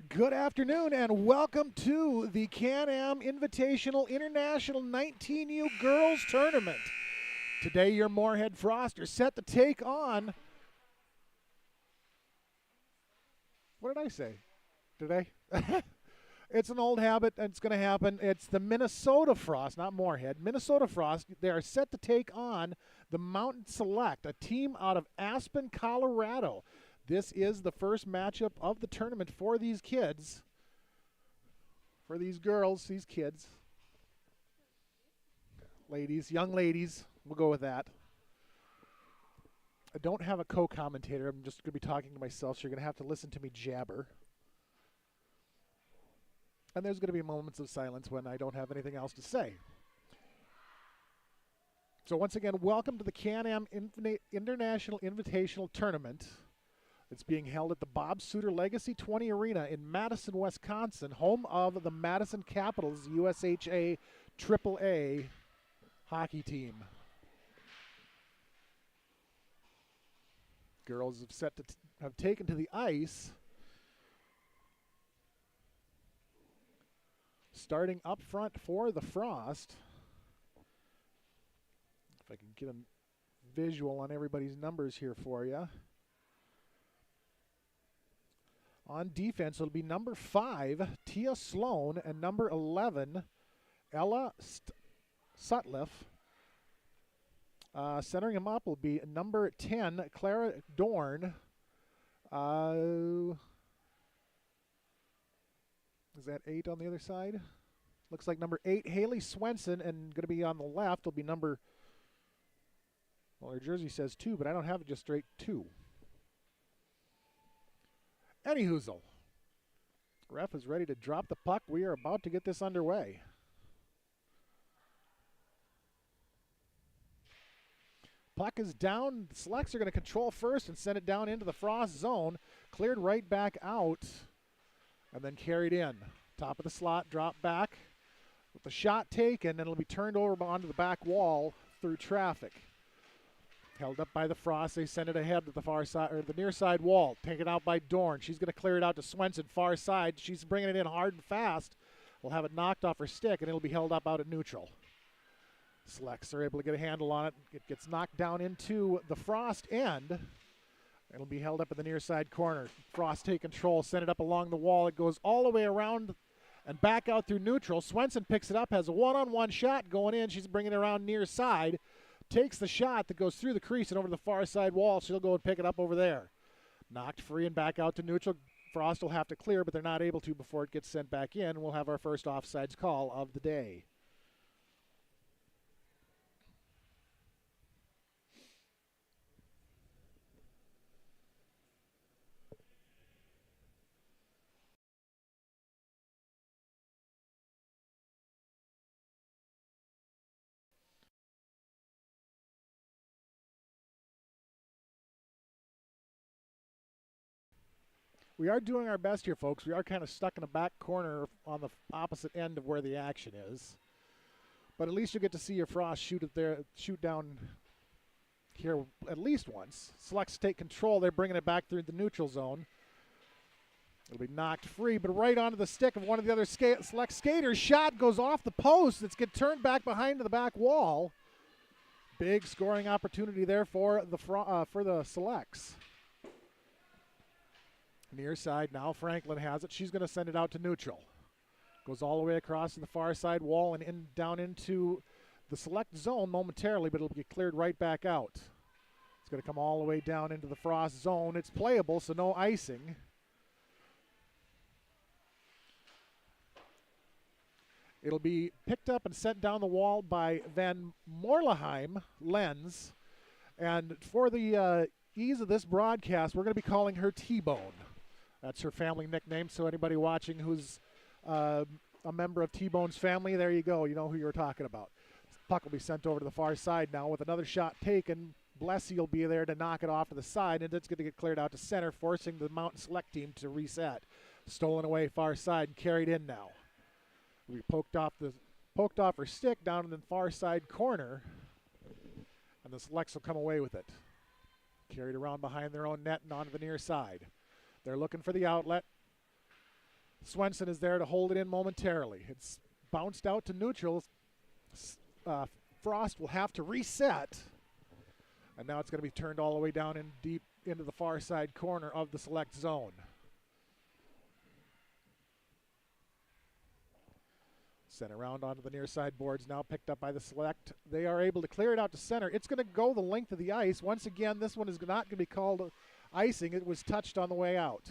Good afternoon and welcome to the Can-Am Invitational International 19U Girls Tournament. Today your Moorhead Frost are set to take on, what did I say? Did I? It's an old habit and it's going to happen. It's the Minnesota Frost, not Moorhead. Minnesota Frost, they are set to take on the Mountain Select, a team out of Aspen, Colorado. This is the first matchup of the tournament for these kids, for these girls, these kids. Ladies, young ladies, we'll go with that. I don't have a co-commentator. I'm just going to be talking to myself, so you're going to have to listen to me jabber. And there's going to be moments of silence when I don't have anything else to say. So once again, welcome to the Can-Am International Invitational Tournament. It's being held at the Bob Suter Legacy 20 Arena in Madison, Wisconsin, home of the Madison Capitals USHA AAA hockey team. Girls have taken to the ice. Starting up front for the Frost. If I can get a visual on everybody's numbers here for you. On defense, it'll be number 5, Tia Sloan, and number 11, Ella Sutliff. Centering him up will be number 10, Clara Dorn. Is that 8 on the other side? Looks like number 8, Haley Swenson, and going to be on the left will be number, well, their jersey says 2, but I don't have it just straight 2. Any hoozle. Ref is ready to drop the puck. We are about to get this underway. Puck is down. The Selects are going to control first and send it down into the Frost zone. Cleared right back out and then carried in. Top of the slot, drop back with the shot taken, and it'll be turned over onto the back wall through traffic. Held up by the Frost. They send it ahead to the far side, or the near side wall. Taken out by Dorn. She's going to clear it out to Swenson, far side. She's bringing it in hard and fast. We'll have it knocked off her stick, and it'll be held up out at neutral. Selects are able to get a handle on it. It gets knocked down into the Frost end. It'll be held up in the near side corner. Frost take control, send it up along the wall. It goes all the way around and back out through neutral. Swenson picks it up, has a one-on-one shot going in. She's bringing it around near side. Takes the shot that goes through the crease and over the far side wall. She'll go and pick it up over there. Knocked free and back out to neutral. Frost will have to clear, but they're not able to before it gets sent back in. We'll have our first offsides call of the day. We are doing our best here, folks. We are kind of stuck in a back corner on the opposite end of where the action is. But at least you'll get to see your Frost shoot down here at least once. Selects take control. They're bringing it back through the neutral zone. It'll be knocked free, but right onto the stick of one of the other Select skaters. Shot goes off the post. It's get turned back behind the back wall. Big scoring opportunity there for the Selects. Near side now, Franklin has it. She's going to send it out to neutral. Goes all the way across to the far side wall and down into the Select zone momentarily, but it'll get cleared right back out. It's going to come all the way down into the Frost zone. It's playable, so no icing. It'll be picked up and sent down the wall by Van Morleheim Lens. And for the ease of this broadcast, we're going to be calling her T-Bone. That's her family nickname, so anybody watching who's a member of T-Bone's family, there you go. You know who you're talking about. Puck will be sent over to the far side now with another shot taken. Blessy will be there to knock it off to the side, and it's going to get cleared out to center, forcing the Mountain Select team to reset. Stolen away far side and carried in now. We poked off her stick down in the far side corner, and the Selects will come away with it. Carried around behind their own net and onto the near side. They're looking for the outlet. Swenson is there to hold it in momentarily. It's bounced out to neutral. Frost will have to reset. And now it's going to be turned all the way down in deep into the far side corner of the select zone. Sent around onto the near side boards, now picked up by the select. They are able to clear it out to center. It's going to go the length of the ice. Once again, this one is not going to be called icing. It was touched on the way out.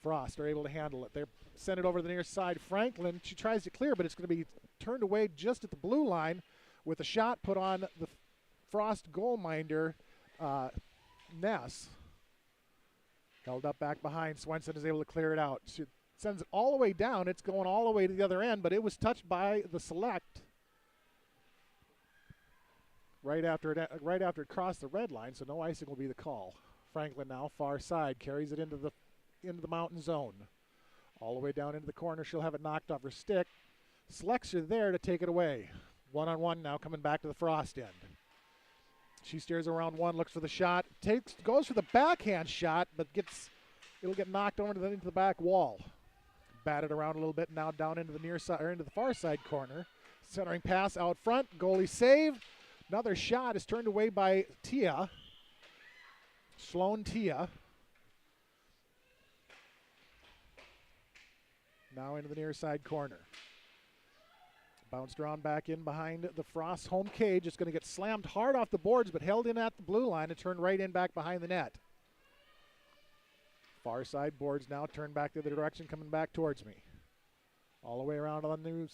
Frost are able to handle it. They send it over the near side. Franklin, she tries to clear, but it's going to be turned away just at the blue line with a shot put on the Frost goalminder, Ness. Held up back behind. Swenson is able to clear it out. She sends it all the way down. It's going all the way to the other end, but it was touched by the select right after it crossed the red line, so no icing will be the call. Franklin now far side carries it into the mountain zone. All the way down into the corner. She'll have it knocked off her stick. Selects are there to take it away. One-on-one now coming back to the Frost end. She steers around one, looks for the shot, goes for the backhand shot, but it'll get knocked over into the back wall. Batted around a little bit now down into the near side or into the far side corner. Centering pass out front, goalie save. Another shot is turned away by Tia. Sloan Tia. Now into the near side corner. Bounced around back in behind the Frost home cage. It's going to get slammed hard off the boards, but held in at the blue line and turned right in back behind the net. Far side boards now turn back the other direction, coming back towards me. All the way around on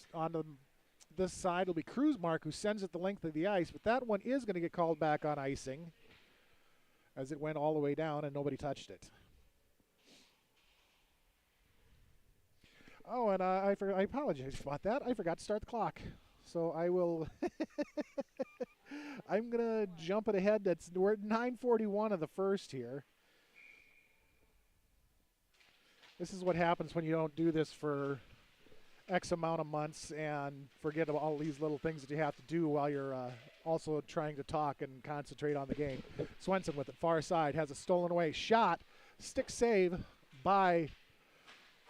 this side will be Kruzmark, who sends it the length of the ice, but that one is going to get called back on icing as it went all the way down and nobody touched it. Oh, and I apologize about that. I forgot to start the clock. So I will I'm going to jump it ahead. We're at 9:41 of the first here. This is what happens when you don't do this for X amount of months and forget about all these little things that you have to do while you're also trying to talk and concentrate on the game. Swenson with it, far side, has a stolen away shot. Stick save by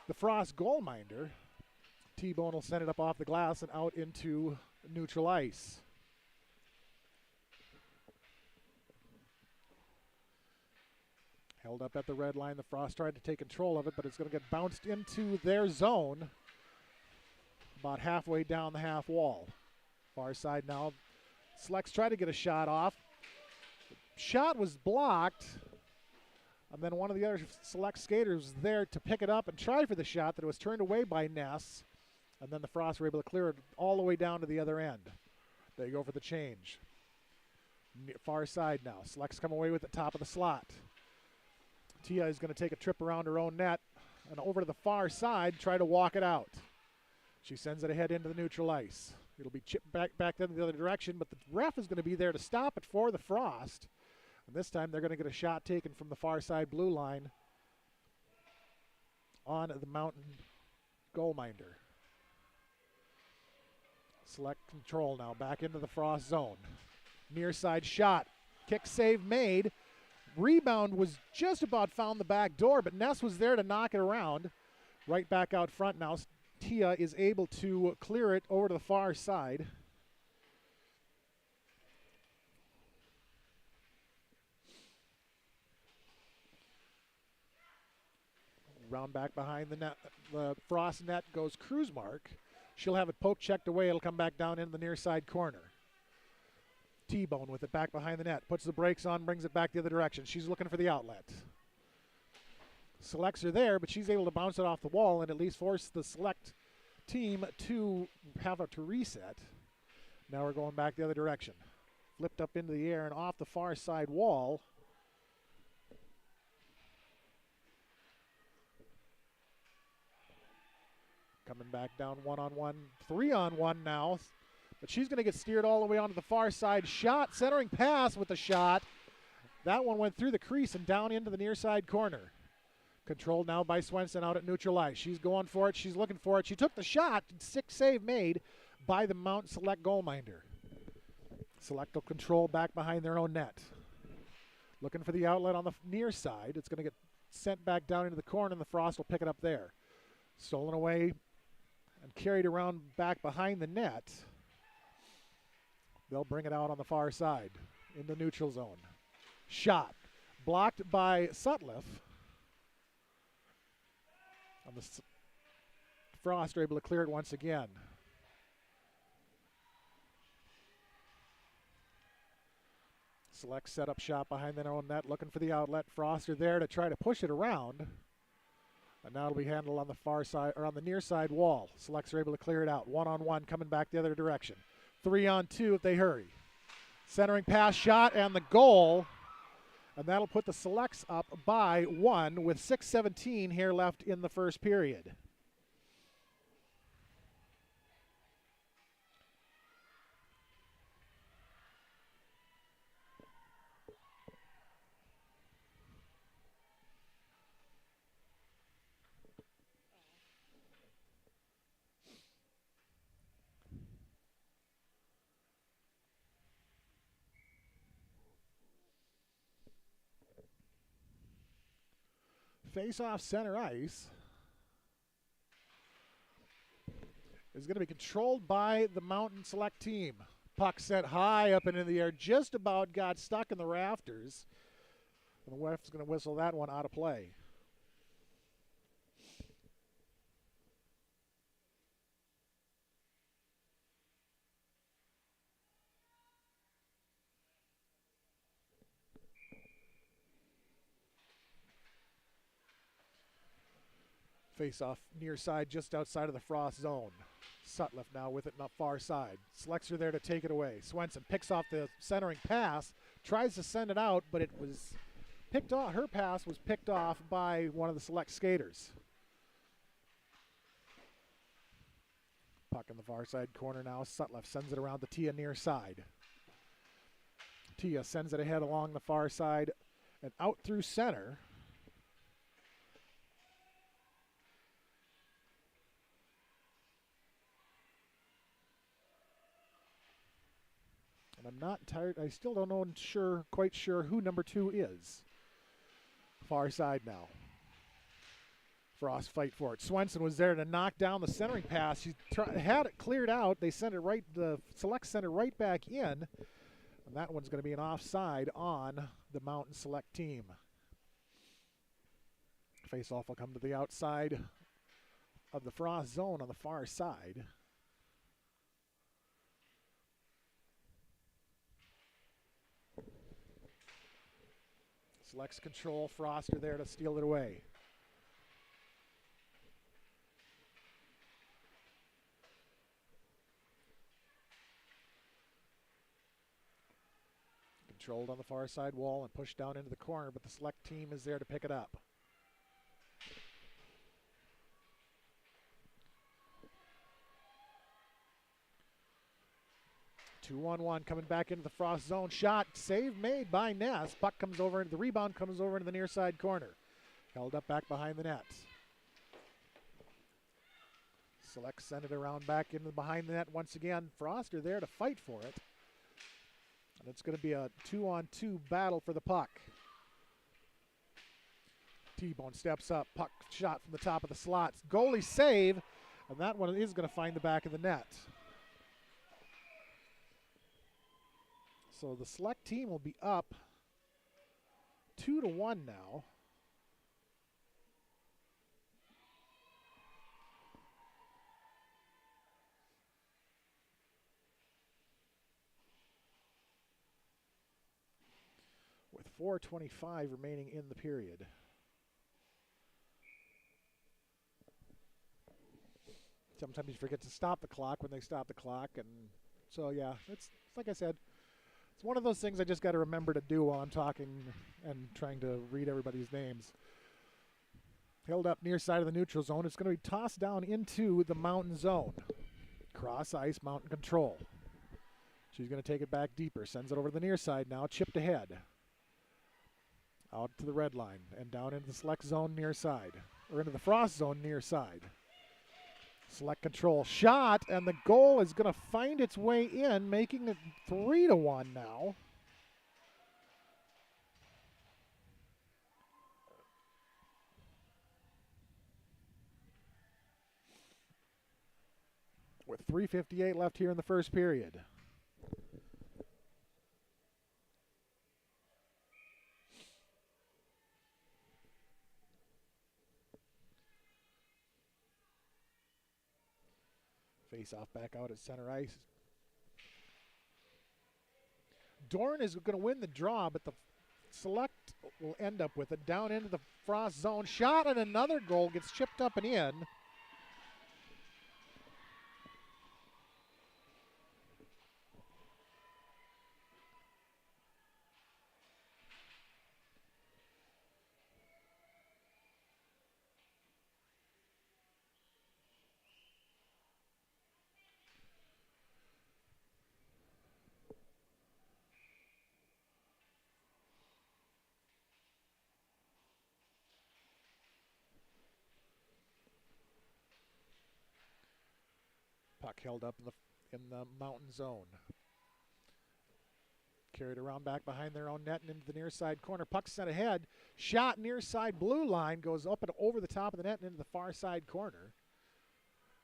the Frost goalminder. T-Bone will send it up off the glass and out into neutral ice. Held up at the red line. The Frost tried to take control of it, but it's going to get bounced into their zone about halfway down the half wall. Far side now. Selects try to get a shot off. Shot was blocked. And then one of the other select skaters was there to pick it up and try for the shot that it was turned away by Ness. And then the Frost were able to clear it all the way down to the other end. They go for the change. Far side now. Selects come away with the top of the slot. Tia is going to take a trip around her own net and over to the far side, try to walk it out. She sends it ahead into the neutral ice. It'll be chipped back in the other direction, but the ref is going to be there to stop it for the Frost. And this time they're going to get a shot taken from the far side blue line on the mountain goalminder. Select control now, back into the Frost zone. Near side shot, kick save made. Rebound was just about found the back door, but Ness was there to knock it around. Right back out front now. Tia is able to clear it over to the far side. Round back behind the net, the Frost net goes Kruzmark. She'll have it poke checked away. It'll come back down in the near side corner. T-Bone with it back behind the net. Puts the brakes on, brings it back the other direction. She's looking for the outlet. Selects are there, but she's able to bounce it off the wall and at least force the select team to have it to reset. Now we're going back the other direction. Flipped up into the air and off the far side wall. Coming back down 1-on-1, 3-on-1 now. But she's going to get steered all the way onto the far side. Shot, centering pass with the shot. That one went through the crease and down into the near side corner. Controlled now by Swenson out at neutral ice. She's going for it. She's looking for it. She took the shot. Stick save made by the Mount Select goalminder. Select will control back behind their own net. Looking for the outlet on the near side. It's going to get sent back down into the corner, and the Frost will pick it up there. Stolen away and carried around back behind the net. They'll bring it out on the far side in the neutral zone. Shot blocked by Sutliff. On the Frost are able to clear it once again. Select setup shot behind their own net, looking for the outlet. Frost are there to try to push it around. And now it'll be handled on the far side, or on the near side wall. Selects are able to clear it out. 1-on-1 coming back the other direction. 3-on-2 if they hurry. Centering pass shot and the goal. And that'll put the Selects up by 1 with 6:17 here left in the first period. Face off center ice is going to be controlled by the Mountain Select team. Puck set high up and in the air, just about got stuck in the rafters. And the ref's going to whistle that one out of play. Face off near side just outside of the Frost zone. Sutliff now with it on the far side. Selects are there to take it away. Swenson picks off the centering pass, tries to send it out, but it was picked off. Her pass was picked off by one of the Select skaters. Puck in the far side corner now. Sutliff sends it around to Tia near side. Tia sends it ahead along the far side and out through center. I'm not tired. I still don't know quite sure who number 2 is. Far side now. Frost fight for it. Swenson was there to knock down the centering pass. He had it cleared out. They sent it right, the Select center right back in. And that one's going to be an offside on the Mountain Select team. Face-off will come to the outside of the Frost zone on the far side. Selects control. Frost are there to steal it away. Controlled on the far side wall and pushed down into the corner, but the Select team is there to pick it up. Two-on-one coming back into the Frost zone. Shot, save made by Ness. Puck comes over, the rebound comes over into the near side corner. Held up back behind the net. Select send it around back into behind the net once again. Frost are there to fight for it. And it's going to be a 2-on-2 battle for the puck. T-Bone steps up. Puck shot from the top of the slots. Goalie save. And that one is going to find the back of the net. So the Select team will be up 2-1 now. With 4:25 remaining in the period. Sometimes you forget to stop the clock when they stop the clock, and so yeah, it's like I said, it's one of those things I just got to remember to do while I'm talking and trying to read everybody's names. Held up near side of the neutral zone. It's going to be tossed down into the Mountain zone. Cross ice, Mountain control. She's going to take it back deeper. Sends it over to the near side now. Chipped ahead. Out to the red line and down into the Select zone near side. Or into the Frost zone near side. Select control. Shot, and the goal is going to find its way in, making it 3-1 now. with 3:58 left here in the first period. Face off back out at center ice. Dorn is going to win the draw, but the Select will end up with it down into the Frost zone. Shot and another goal gets chipped up and in. Puck held up in the Mountain zone. Carried around back behind their own net and into the near side corner. Puck sent ahead. Shot near side blue line. Goes up and over the top of the net and into the far side corner.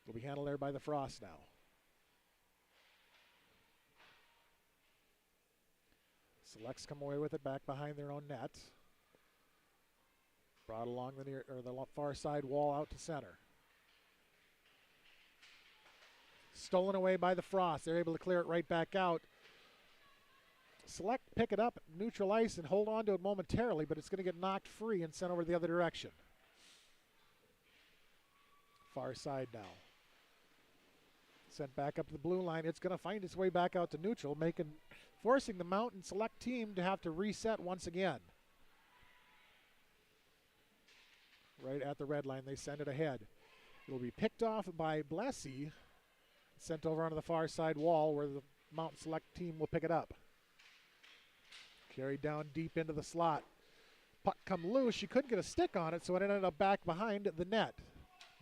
Will be handled there by the Frost now. Selects come away with it back behind their own net. Brought along the far side wall out to center. Stolen away by the Frost. They're able to clear it right back out. Select pick it up, neutral ice, and hold on to it momentarily, but it's going to get knocked free and sent over the other direction. Far side now. Sent back up to the blue line. It's going to find its way back out to neutral, forcing the Mountain Select team to have to reset once again. Right at the red line, they send it ahead. It will be picked off by Blessy, sent over onto the far side wall where the Mountain Select team will pick it up. Carried down deep into the slot. Puck come loose. She couldn't get a stick on it, so it ended up back behind the net.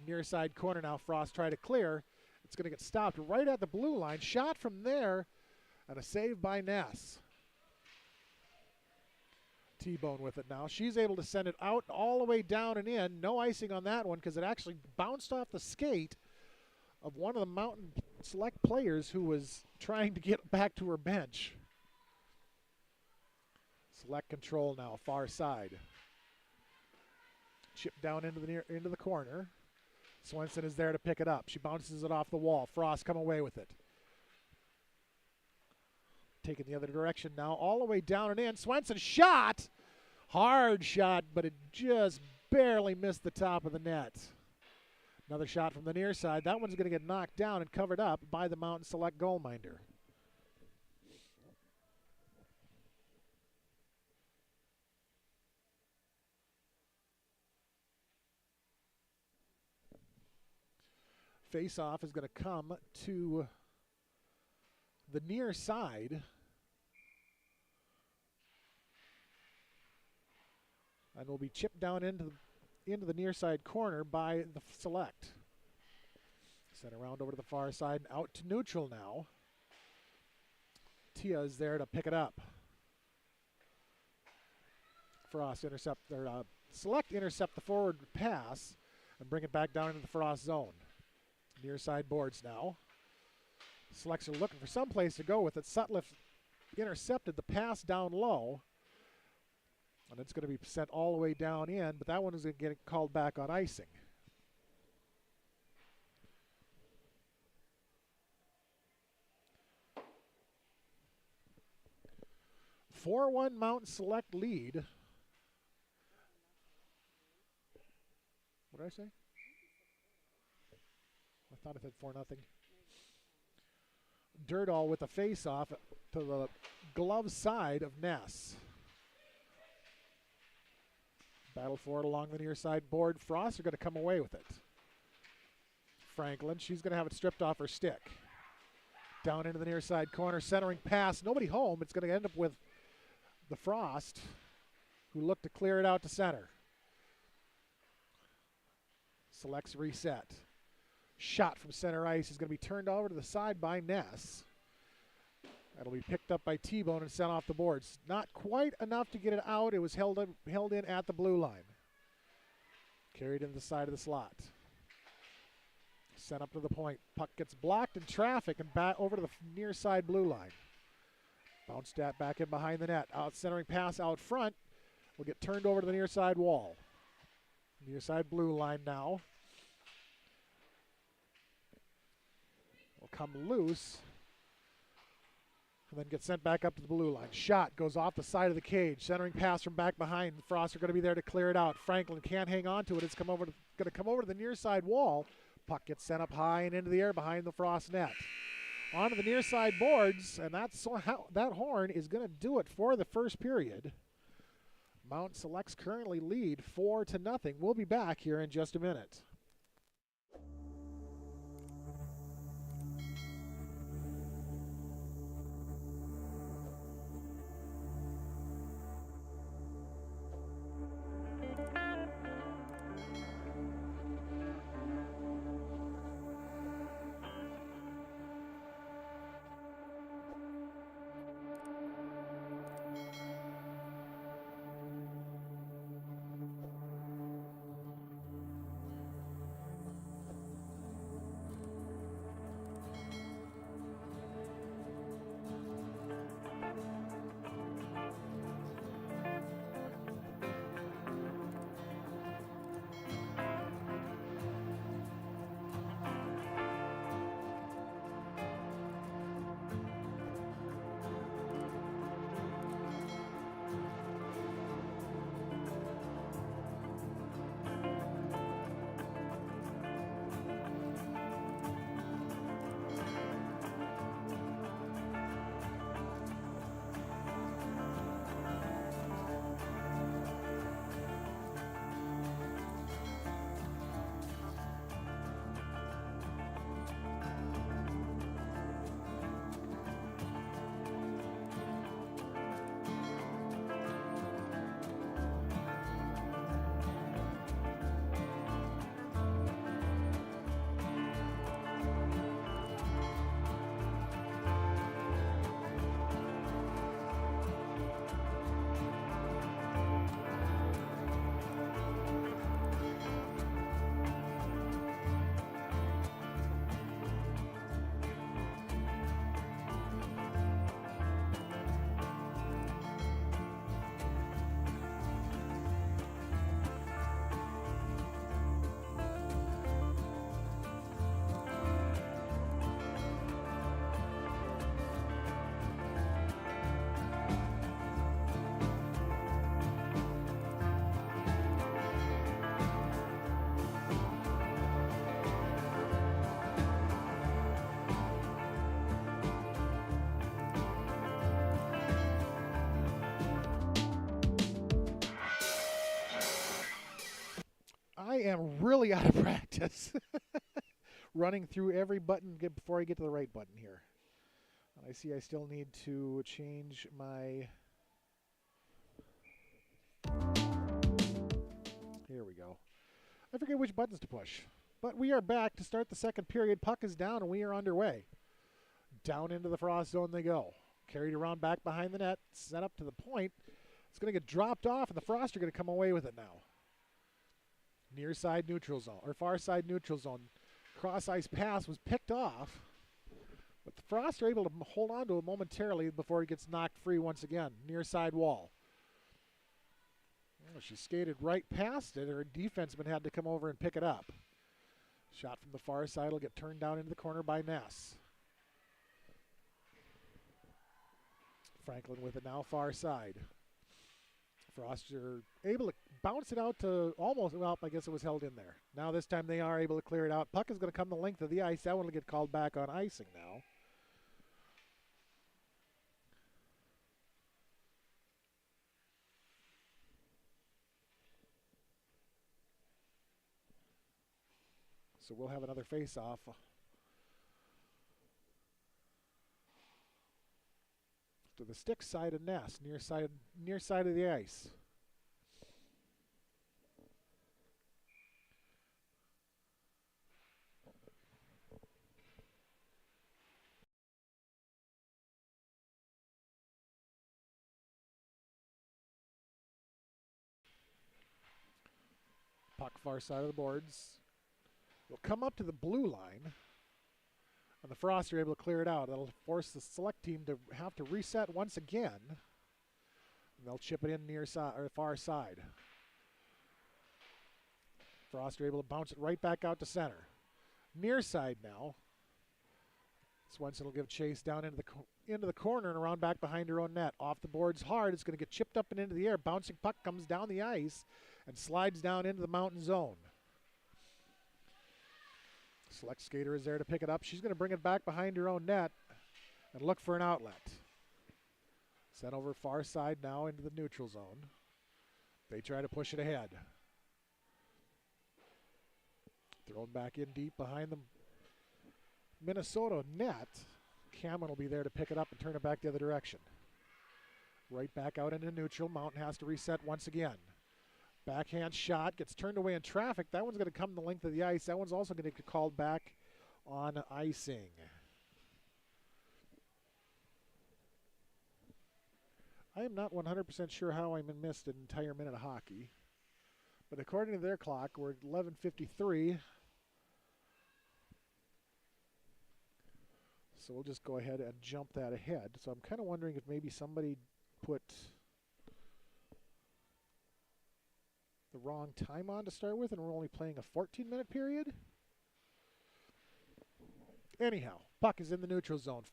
Near side corner now. Frost try to clear. It's going to get stopped right at the blue line. Shot from there, and a save by Ness. T-Bone with it now. She's able to send it out all the way down and in. No icing on that one because it actually bounced off the skate of one of the Mountain Select players who was trying to get back to her bench. Select control now, far side. Chip down into the corner. Swenson is there to pick it up. She bounces it off the wall. Frost come away with it. Taking the other direction now, all the way down and in. Swenson shot! Hard shot, but it just barely missed the top of the net. Another shot from the near side. That one's going to get knocked down and covered up by the Mountain Select goalminder. Face-off is going to come to the near side. And will be chipped down into the near side corner by the Select. Sent around over to the far side and out to neutral now. Tia is there to pick it up. Frost Select intercept the forward pass and bring it back down into the Frost zone. Near side boards now. Selects are looking for some place to go with it. Sutliff intercepted the pass down low. And it's going to be sent all the way down in, but that one is going to get called back on icing. 4-1 Mountain Select lead. What did I say? I thought I said 4-0. Dirdall with a face-off to the glove side of Ness. Battle for it along the near side board. Frost are going to come away with it. Franklin, she's going to have it stripped off her stick. Down into the near side corner, centering pass. Nobody home. It's going to end up with the Frost, who look to clear it out to center. Selects reset. Shot from center ice is going to be turned over to the side by Ness. That'll be picked up by T-Bone and sent off the boards. Not quite enough to get it out. It was held in at the blue line. Carried into the side of the slot. Sent up to the point. Puck gets blocked in traffic and back over to the near side blue line. Bounced that back in behind the net. Out centering pass out front will get turned over to the near side wall. Near side blue line now. Will come loose and then get sent back up to the blue line. Shot goes off the side of the cage. Centering pass from back behind. The Frost are going to be there to clear it out. Franklin can't hang on to it. It's going to come over to the near side wall. Puck gets sent up high and into the air behind the Frost net. Onto the near side boards, and that horn is going to do it for the first period. Mount Selects currently lead 4-0. We'll be back here in just a minute. I am really out of practice running through every button before I get to the right button here. And I see I still need to change my... Here we go. I forget which buttons to push. But we are back to start the second period. Puck is down and we are underway. Down into the Frost zone they go. Carried around back behind the net. Set up to the point. It's going to get dropped off and the Frost are going to come away with it now. Near side neutral zone, or far side neutral zone. Cross ice pass was picked off, but the Frost are able to hold on to it momentarily before it gets knocked free once again. Near side wall. Oh, she skated right past it. Her defenseman had to come over and pick it up. Shot from the far side will get turned down into the corner by Ness. Franklin with it now, far side. Frost are able to bounce it out to almost, well, I guess it was held in there. Now this time they are able to clear it out. Puck is going to come the length of the ice. That one will get called back on icing now. So we'll have another face-off. To the stick side of Ness, near side of the ice. Puck far side of the boards. will come up to the blue line, and the Frost are able to clear it out. That'll force the Select team to have to reset once again. And they'll chip it in near side or far side. Frost are able to bounce it right back out to center. Near side now. Swenson will give chase down into the corner and around back behind her own net. Off the boards hard. It's going to get chipped up and into the air. Bouncing puck comes down the ice and slides down into the Mountain zone. Select skater is there to pick it up. She's going to bring it back behind her own net and look for an outlet. Sent over far side now into the neutral zone. They try to push it ahead. Thrown back in deep behind the Minnesota net. Cameron will be there to pick it up and turn it back the other direction. Right back out into neutral. Mountain has to reset once again. Backhand shot gets turned away in traffic. That one's going to come the length of the ice. That one's also going to get called back on icing. I am not 100% sure how I missed an entire minute of hockey. But according to their clock, we're at 11:53. So we'll just go ahead and jump that ahead. So I'm kind of wondering if maybe somebody put the wrong time on to start with and we're only playing a 14-minute period. Anyhow, puck is in the neutral zone.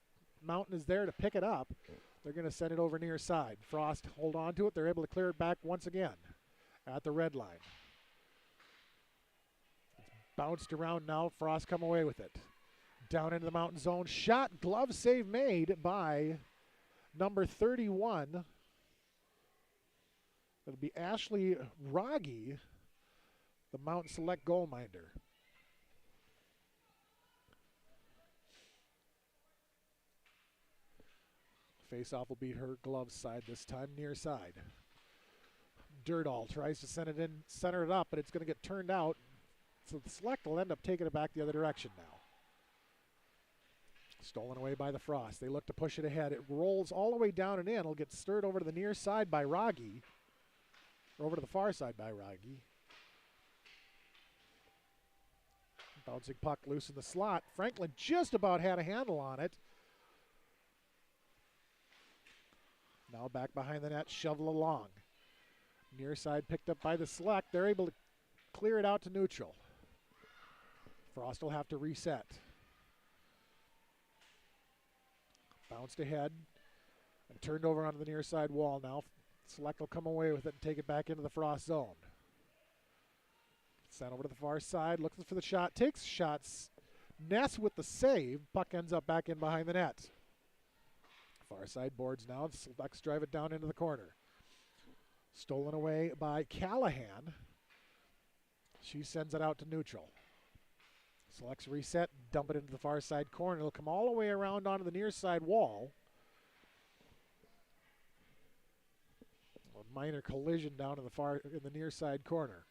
Mountain is there to pick it up. They're going to send it over near side. Frost hold on to it. They're able to clear it back once again at the red line. It's bounced around now. Frost come away with it. Down into the Mountain zone. Shot, glove save made by number 31. It'll be Ashley Rogge, the Mountain Select goalminder. Face-off will be her glove side this time, near side. Dirdahl tries to send it in, center it up, but it's going to get turned out. So the Select will end up taking it back the other direction now. Stolen away by the Frost. They look to push it ahead. It rolls all the way down and in. It'll get stirred over to the near side by Rogge. Or over to the far side by Rogge. Bouncing puck loose in the slot. Franklin just about had a handle on it. Now back behind the net, shovel along. Near side picked up by the Select. They're able to clear it out to neutral. Frost will have to reset. Bounced ahead and turned over onto the near side wall now. Select will come away with it and take it back into the Frost zone. Sent over to the far side, looking for the shot, takes shots. Ness with the save. Puck ends up back in behind the net. Far side boards now. The Selects drive it down into the corner. Stolen away by Callahan. She sends it out to neutral. Selects reset, dump it into the far side corner. It'll come all the way around onto the near side wall. A minor collision down in the near side corner.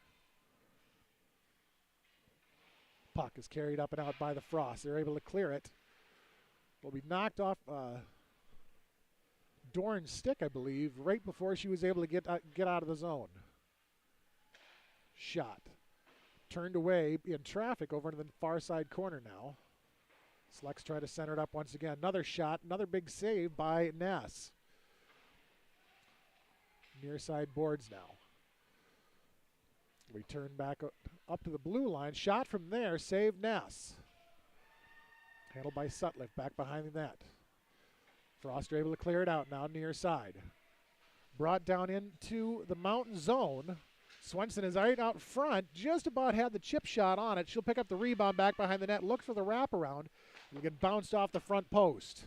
Puck is carried up and out by the Frost. They're able to clear it. Will be knocked off Dorn's stick, I believe, right before she was able to get out of the zone. Shot. Turned away in traffic over to the far side corner now. Selects try to center it up once again. Another shot, another big save by Ness. Near side boards now. We turn back up to the blue line. Shot from there, save Ness. Handled by Sutliff, back behind the net. Frost are able to clear it out now near side. Brought down into the Mountain zone. Swenson is right out front, just about had the chip shot on it. She'll pick up the rebound back behind the net, look for the wraparound, and get bounced off the front post.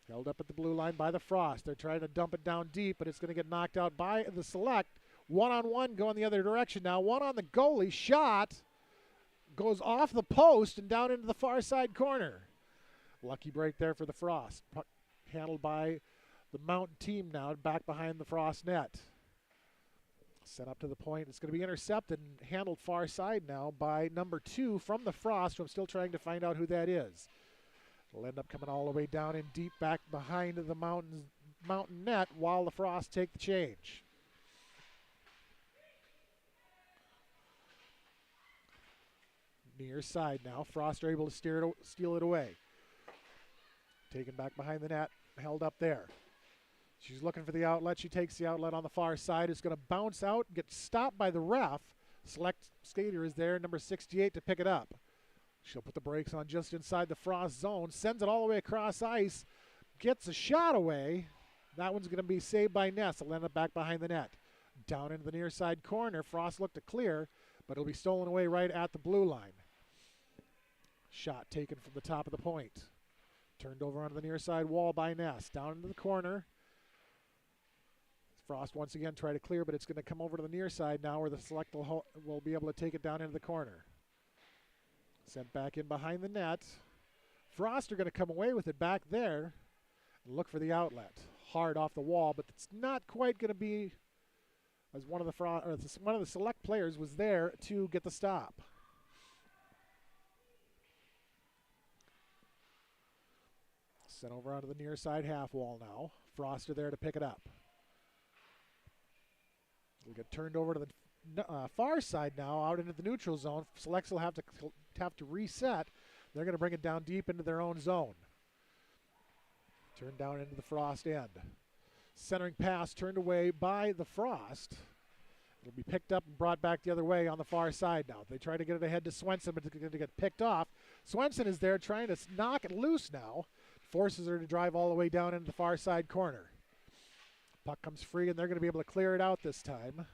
Held up at the blue line by the Frost. They're trying to dump it down deep, but it's going to get knocked out by the Select. One-on-one going the other direction now. One on the goalie. Shot goes off the post and down into the far side corner. Lucky break there for the Frost. Puck handled by the Mountain team now, back behind the Frost net. Sent up to the point. It's going to be intercepted and handled far side now by number 2 from the Frost, who I'm still trying to find out who that is. It'll end up coming all the way down in deep back behind the Mountain net while the Frost take the change. Near side now. Frost are able to steal it away. Taken back behind the net, held up there. She's looking for the outlet. She takes the outlet on the far side. It's going to bounce out, get stopped by the ref. Select skater is there, number 68, to pick it up. She'll put the brakes on just inside the Frost zone, sends it all the way across ice, gets a shot away. That one's going to be saved by Ness. It'll end up back behind the net. Down into the near side corner. Frost looked to clear, but it'll be stolen away right at the blue line. Shot taken from the top of the point. Turned over onto the near side wall by Ness. Down into the corner. Frost once again try to clear, but it's going to come over to the near side now where the Select will be able to take it down into the corner. Sent back in behind the net. Frost are going to come away with it back there and look for the outlet. Hard off the wall, but it's not quite going to be as one of the Select players was there to get the stop. Sent over onto the near side half wall now. Frost are there to pick it up. It'll get turned over to the far side now, out into the neutral zone. Selects will have to reset. They're going to bring it down deep into their own zone. Turned down into the Frost end. Centering pass turned away by the Frost. It'll be picked up and brought back the other way on the far side now. They try to get it ahead to Swenson, but it's going to get picked off. Swenson is there trying to knock it loose now. Forces her to drive all the way down into the far side corner. Puck comes free, and they're going to be able to clear it out this time.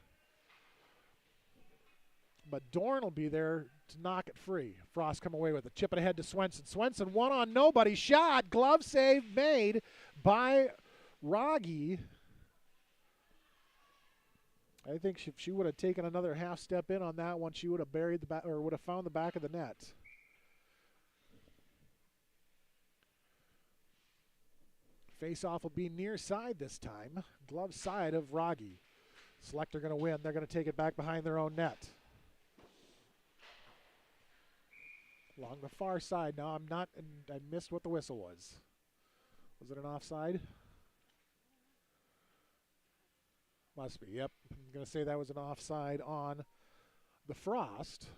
But Dorn will be there to knock it free. Frost come away with it. Chip it ahead to Swenson. Swenson, one on nobody. Shot. Glove save made by Rogge. I think if she would have taken another half step in on that one, she would have buried the back, or would have found the back of the net. Face-off will be near side this time. Glove side of Rogge. Select are going to win. They're going to take it back behind their own net. Along the far side now. I missed what the whistle was. Was it an offside? Must be, yep. I'm going to say that was an offside on the Frost.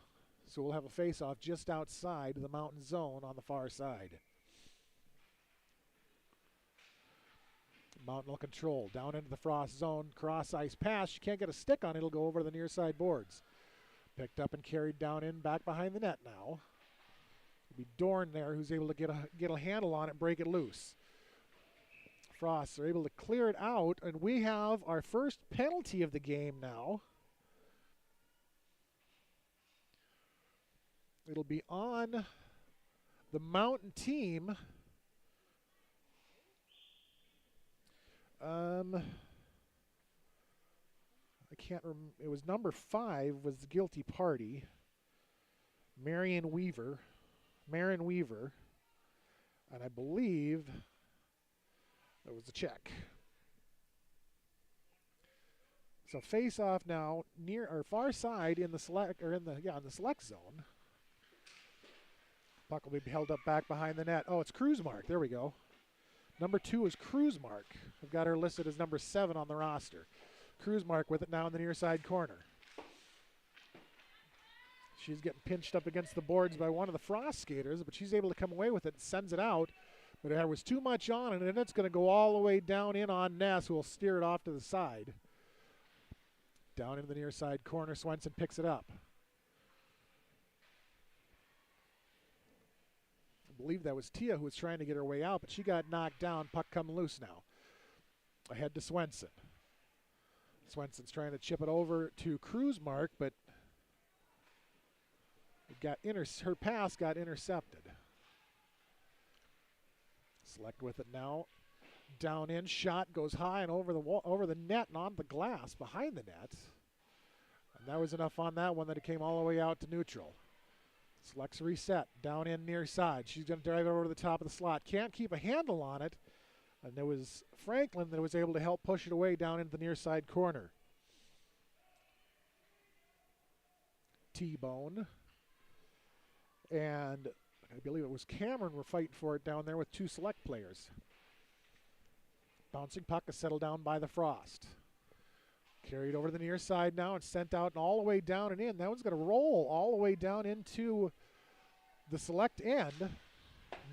So we'll have a face-off just outside the mountain zone on the far side. Mountain will control. Down into the Frost zone. Cross ice pass. She can't get a stick on it. It'll go over the near side boards. Picked up and carried down in back behind the net now. It'll be Dorn there who's able to get a handle on it, break it loose. Frost are able to clear it out, and we have our first penalty of the game now. It'll be on the Mountain team. I can't remember. It was number 5 was the guilty party. Marion Weaver. And I believe it was a check. So face off now near or far side in the select or in the select zone. Puck will be held up back behind the net. Oh, it's Kruzmark. There we go. Number 2 is Kruzmark. I've got her listed as number 7 on the roster. Kruzmark with it now in the near side corner. She's getting pinched up against the boards by one of the Frost skaters, but she's able to come away with it and sends it out. But there was too much on it, and it's going to go all the way down in on Ness, who will steer it off to the side. Down in the near side corner, Swenson picks it up. I believe that was Tia who was trying to get her way out, but she got knocked down. Puck come loose now. Ahead to Swenson. Swenson's trying to chip it over to Kruzmark, but her pass got intercepted. Select with it now. Down in, shot goes high and over the wall, over the net and on the glass behind the net. And that was enough on that one that it came all the way out to neutral. Selects reset, down in near side. She's going to drive it over to the top of the slot. Can't keep a handle on it. And there was Franklin that was able to help push it away down into the near side corner. T-Bone. And I believe it was Cameron were fighting for it down there with 2 select players. Bouncing puck is settled down by the Frost. Carried over to the near side now and sent out and all the way down and in. That one's going to roll all the way down into the Select end,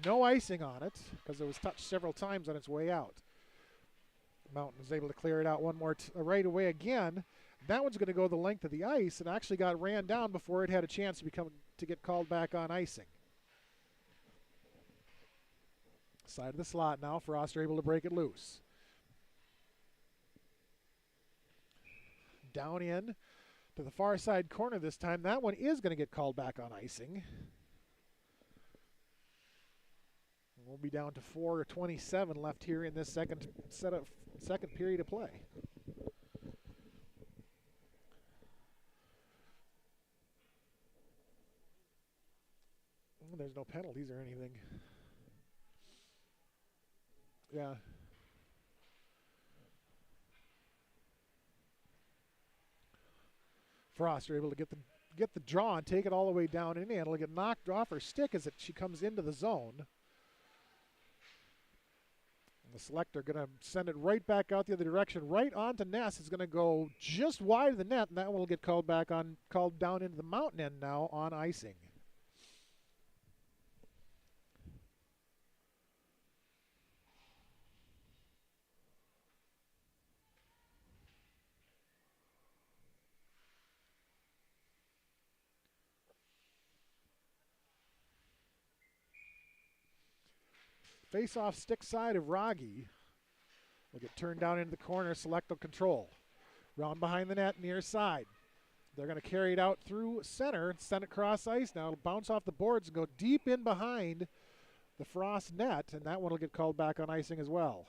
no icing on it because it was touched several times on its way out. Mountain was able to clear it out one more right away again. That one's going to go the length of the ice and actually got ran down before it had a chance to get called back on icing. Side of the slot now. Frost are able to break it loose. Down in to the far side corner this time. That one is going to get called back on icing. We'll be down to 4:27 left here in this second period of play. Well, there's no penalties or anything. Yeah. Frost are able to get the draw and take it all the way down in. It'll get knocked off her stick as she comes into the zone. And the Select are going to send it right back out the other direction, right onto Ness. It's going to go just wide of the net, and that one will get called down into the Mountain end now on icing. Face-off stick side of Wragge will get turned down into the corner. Select will control. Round behind the net, near side. They're going to carry it out through center and send it cross ice now. It'll bounce off the boards and go deep in behind the Frost net, and that one will get called back on icing as well.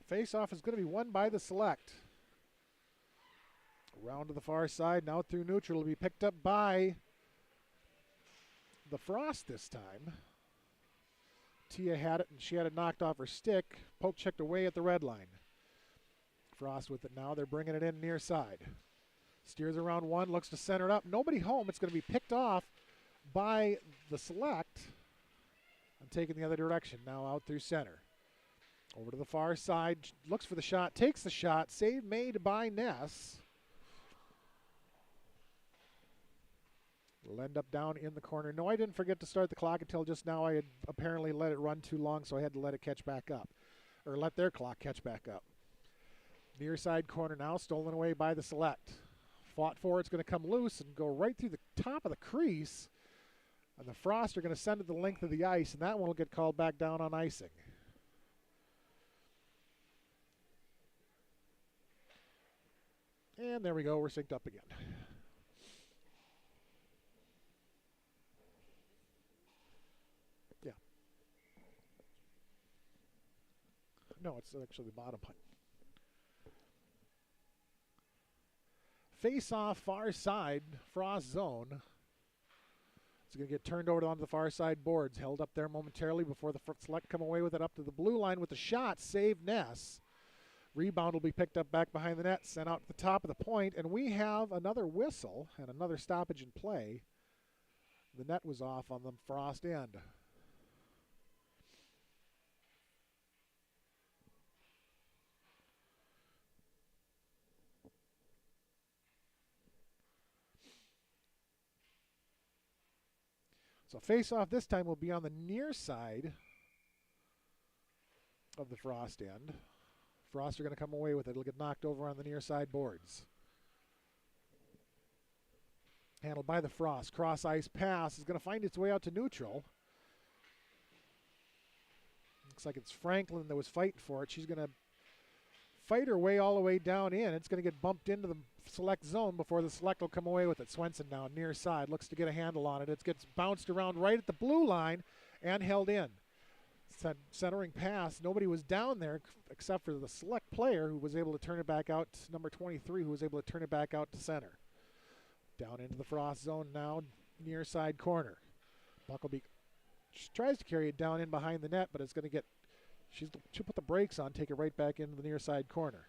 Face-off is going to be won by the Select. Around to the far side, now through neutral. Will be picked up by the Frost this time. Tia had it, and she had it knocked off her stick. Poke checked away at the red line. Frost with it now. They're bringing it in near side. Steers around one, looks to center it up. Nobody home. It's going to be picked off by the Select. I'm taking the other direction now out through center. Over to the far side, looks for the shot, takes the shot. Save made by Ness. It'll end up down in the corner. No, I didn't forget to start the clock until just now. I had apparently let it run too long, so I had to let it catch back up. Or let their clock catch back up. Near side corner now, stolen away by the Select. Fought for, it's going to come loose and go right through the top of the crease. And the Frost are going to send it the length of the ice, and that one will get called back down on icing. And there we go, we're synced up again. Yeah. No, it's actually the bottom punt. Face off far side, Frost zone. It's going to get turned over onto the far side boards. Held up there momentarily before the Select come away with it up to the blue line with the shot. Save Ness. Rebound will be picked up back behind the net, sent out to the top of the point, and we have another whistle and another stoppage in play. The net was off on the Frost end. So face-off this time will be on the near side of the Frost end. Frost are going to come away with it. It'll get knocked over on the near side boards. Handled by the Frost. Cross ice pass is going to find its way out to neutral. Looks like it's Franklin that was fighting for it. She's going to fight her way all the way down in. It's going to get bumped into the Select zone before the Select will come away with it. Swenson now near side. Looks to get a handle on it. It gets bounced around right at the blue line and held in. Centering pass. Nobody was down there except for the Select player who was able to turn it back out, number 23, who was able to turn it back out to center. Down into the Frost zone now, near side corner. Buckleby tries to carry it down in behind the net, but it's going to get, she'll put the brakes on, take it right back into the near side corner.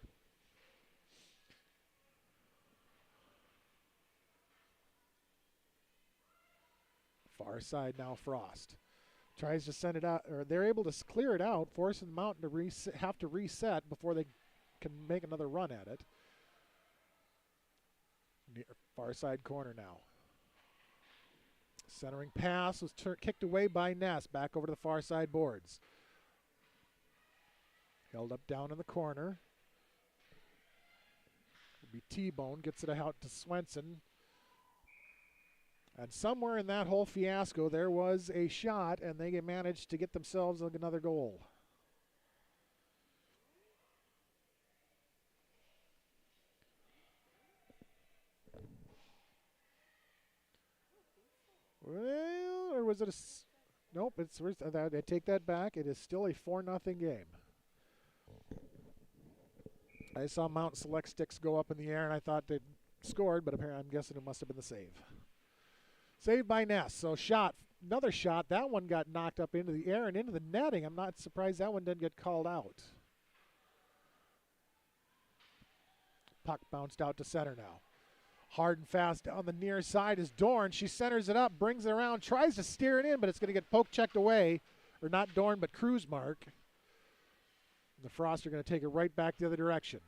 Far side now Frost. Tries to send it out, or they're able to clear it out, forcing the Mountain to have to reset before they can make another run at it. Near far side corner now. Centering pass was kicked away by Ness. Back over to the far side boards. Held up down in the corner. Will be T-Bone, gets it out to Swenson. And somewhere in that whole fiasco, there was a shot, and they managed to get themselves another goal. Well, or was it a... Nope, I take that back. It is still a 4-0 game. I saw Mountain Select sticks go up in the air, and I thought they'd scored, but apparently I'm guessing it must have been the save. Saved by Ness. So another shot. That one got knocked up into the air and into the netting. I'm not surprised that one didn't get called out. Puck bounced out to center now. Hard and fast down the near side is Dorn. She centers it up, brings it around, tries to steer it in, but it's going to get poke checked away. Or not Dorn, but Kruzmark. The Frost are going to take it right back the other direction.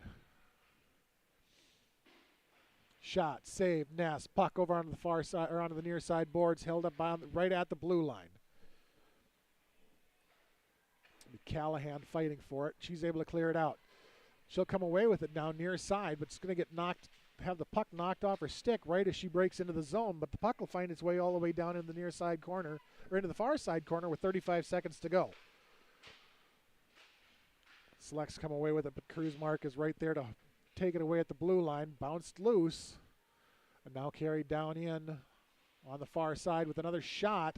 Shot, save, Ness, puck over onto the far side, or onto the near side boards, held up right at the blue line. Callahan fighting for it. She's able to clear it out. She'll come away with it now near side, but it's going to have the puck knocked off her stick right as she breaks into the zone, but the puck will find its way all the way down in the near side corner, or into the far side corner with 35 seconds to go. Selects come away with it, but Kruzmark is right there to take it away at the blue line. Bounced loose, and now carried down in on the far side with another shot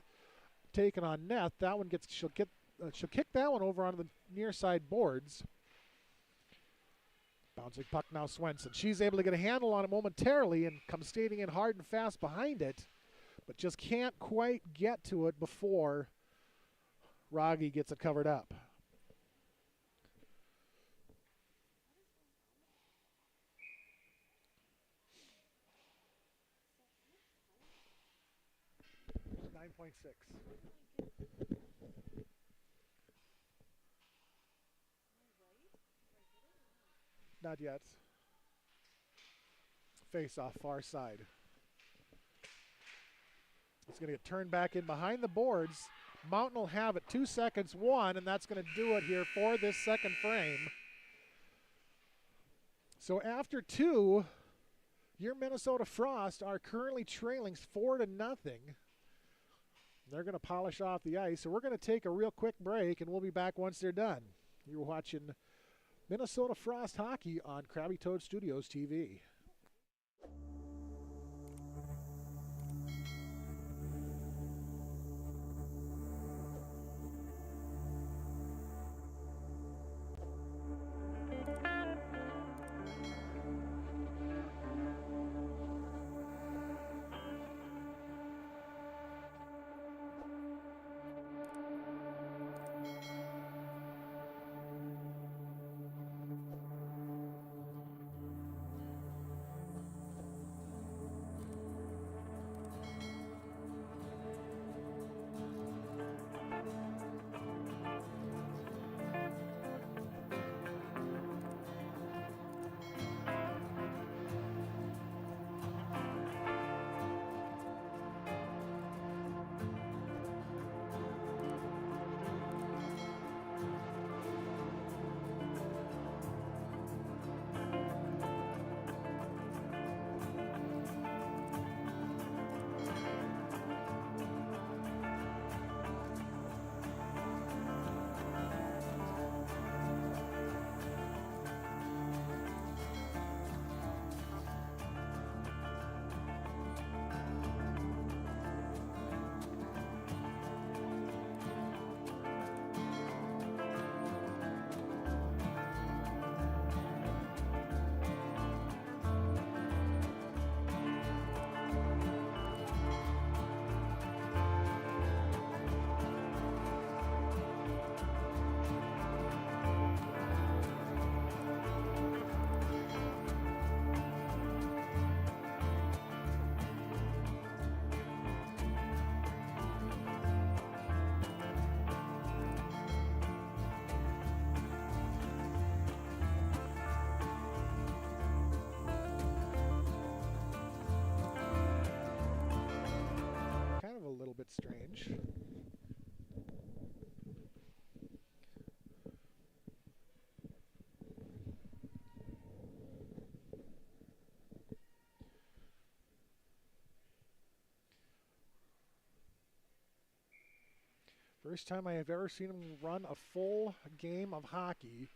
taken on net. That one she'll kick that one over onto the near side boards. Bouncing puck now Swenson. She's able to get a handle on it momentarily and comes skating in hard and fast behind it, but just can't quite get to it before Rogge gets it covered up. Not yet. Face off far side. It's going to get turned back in behind the boards. Mountain will have it 2 seconds, one, and that's going to do it here for this second frame. So after two, your Minnesota Frost are currently trailing 4-0. They're going to polish off the ice. So we're going to take a real quick break, and we'll be back once they're done. You're watching Minnesota Frost Hockey on Krabby Toad Studios TV. bit strange. First time I have ever seen him run a full game of hockey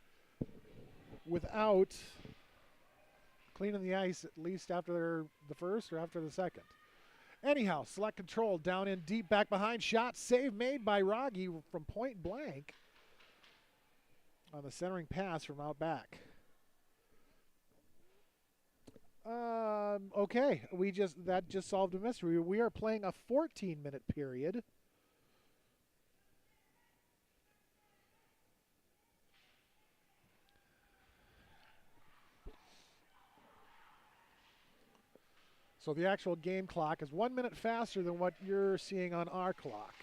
without cleaning the ice, at least after the first or after the second. Anyhow, Select control, down in deep, back behind, shot, save made by Wragge from point blank on the centering pass from out back. Okay, that just solved a mystery. We are playing a 14-minute period. So the actual game clock is 1 minute faster than what you're seeing on our clock.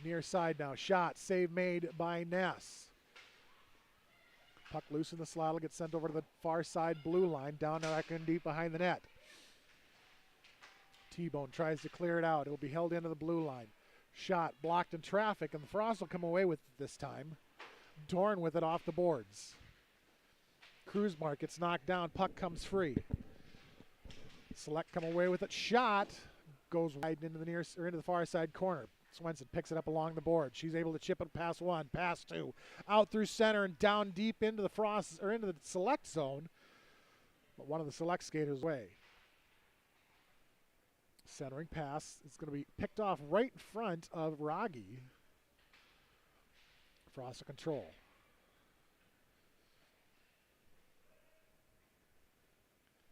Near side now, shot, save made by Ness. Puck loose in the slot, will get sent over to the far side blue line, down back in deep behind the net. T-Bone tries to clear it out. It will be held into the blue line. Shot blocked in traffic, and the Frost will come away with it this time. Dorn with it off the boards. Kruzmark gets knocked down. Puck comes free. Select come away with it. Shot goes wide into the far side corner. Swenson picks it up along the board. She's able to chip it past one, past two, out through center and down deep into the Frost or into the Select zone. But one of the Select skaters away. Centering pass. It's going to be picked off right in front of Wragge. Frost to control.